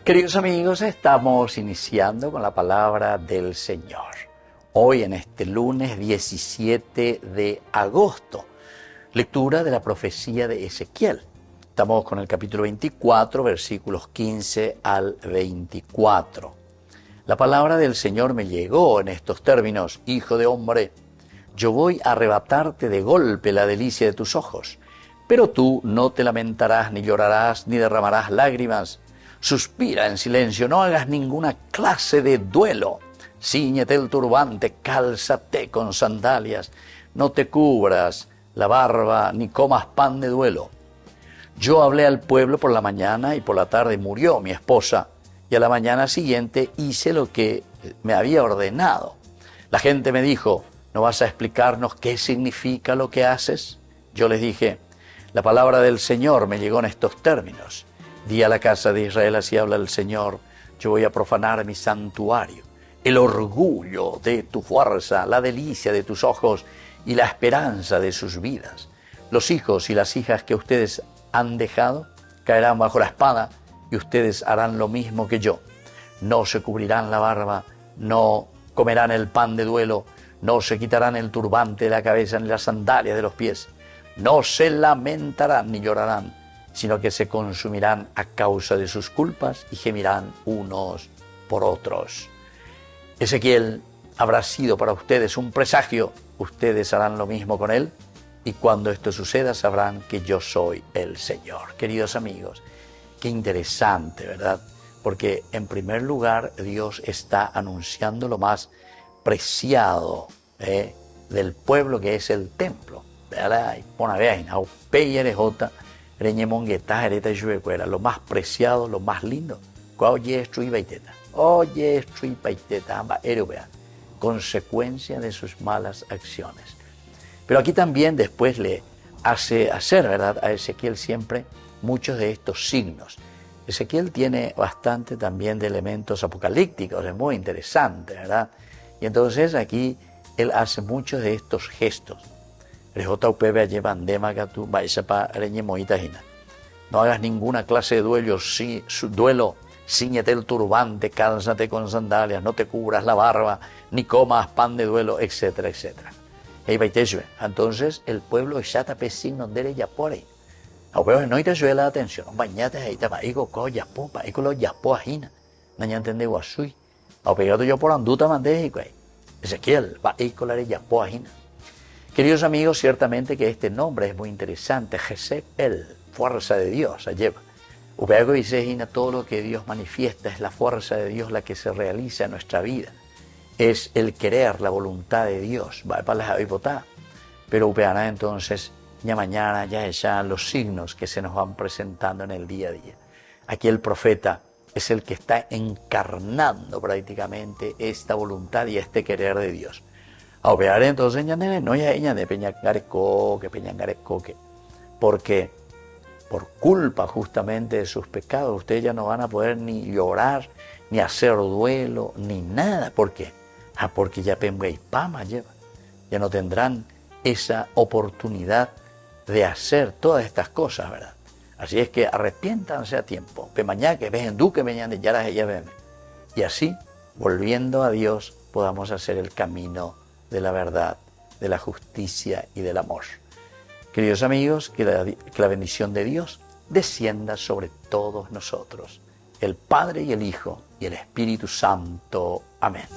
Queridos amigos, estamos iniciando con la palabra del Señor. Hoy en este lunes 17 de agosto, lectura de la profecía de Ezequiel. Estamos con el capítulo 24, versículos 15 al 24. La palabra del Señor me llegó en estos términos: Hijo de hombre, yo voy a arrebatarte de golpe la delicia de tus ojos, pero tú no te lamentarás, ni llorarás, ni derramarás lágrimas. Suspira en silencio, no hagas ninguna clase de duelo. Cíñete el turbante, cálzate con sandalias, no te cubras la barba, ni comas pan de duelo. Yo hablé al pueblo por la mañana y por la tarde murió mi esposa, y a la mañana siguiente hice lo que me había ordenado. La gente me dijo: ¿no vas a explicarnos qué significa lo que haces? Yo les dije: la palabra del Señor me llegó en estos términos. Di a la casa de Israel: así habla el Señor, yo voy a profanar mi santuario, el orgullo de tu fuerza, la delicia de tus ojos y la esperanza de sus vidas. Los hijos y las hijas que ustedes han dejado caerán bajo la espada, y ustedes harán lo mismo que yo. No se cubrirán la barba, no comerán el pan de duelo, no se quitarán el turbante de la cabeza ni las sandalias de los pies. No se lamentarán ni llorarán, sino que se consumirán a causa de sus culpas y gemirán unos por otros. Ezequiel habrá sido para ustedes un presagio. Ustedes harán lo mismo con él, y cuando esto suceda sabrán que yo soy el Señor. Queridos amigos, qué interesante, ¿verdad? Porque en primer lugar Dios está anunciando lo más preciado del pueblo, que es el templo. Lo más preciado, lo más lindo. Consecuencia de sus malas acciones. Pero aquí también después le hace hacer, ¿verdad?, a Ezequiel siempre muchos de estos signos. Ezequiel tiene bastante también de elementos apocalípticos, es muy interesante, ¿verdad? Y entonces aquí él hace muchos de estos gestos. No hagas ninguna clase de duelo, cíñete el turbante, cálzate con sandalias, no te cubras la barba, ni comas pan de duelo, etcétera, etcétera. Entonces el pueblo está pesino de ya por ahí. No te suele la atención, bañate ahí, te va a ir con yapo, va a ir con los yapo ajina. No entiende guasui. A pegado yo por anduta mandé, Ezequiel, va a ir con la yapo ajina. Queridos amigos, ciertamente que este nombre es muy interesante. Jesep, el fuerza de Dios, lleva. Upego dice, todo lo que Dios manifiesta es la fuerza de Dios la que se realiza en nuestra vida. Es el querer, la voluntad de Dios. Va para la hipotá. Pero upeana entonces, ya mañana, ya los signos que se nos van presentando en el día a día. Aquí el profeta es el que está encarnando prácticamente esta voluntad y este querer de Dios. A operar entonces, no ya ella de peñangarecoque, porque por culpa justamente de sus pecados, ustedes ya no van a poder ni llorar, ni hacer duelo, ni nada. ¿Por qué? Porque ya Pama lleva. Ya no tendrán esa oportunidad de hacer todas estas cosas, ¿verdad? Así es que arrepiéntanse a tiempo. Pemañaque, ven duque, veñan de yaras ella ven. Y así, volviendo a Dios, podamos hacer el camino de la verdad, de la justicia y del amor. Queridos amigos, que la bendición de Dios descienda sobre todos nosotros, el Padre y el Hijo y el Espíritu Santo. Amén.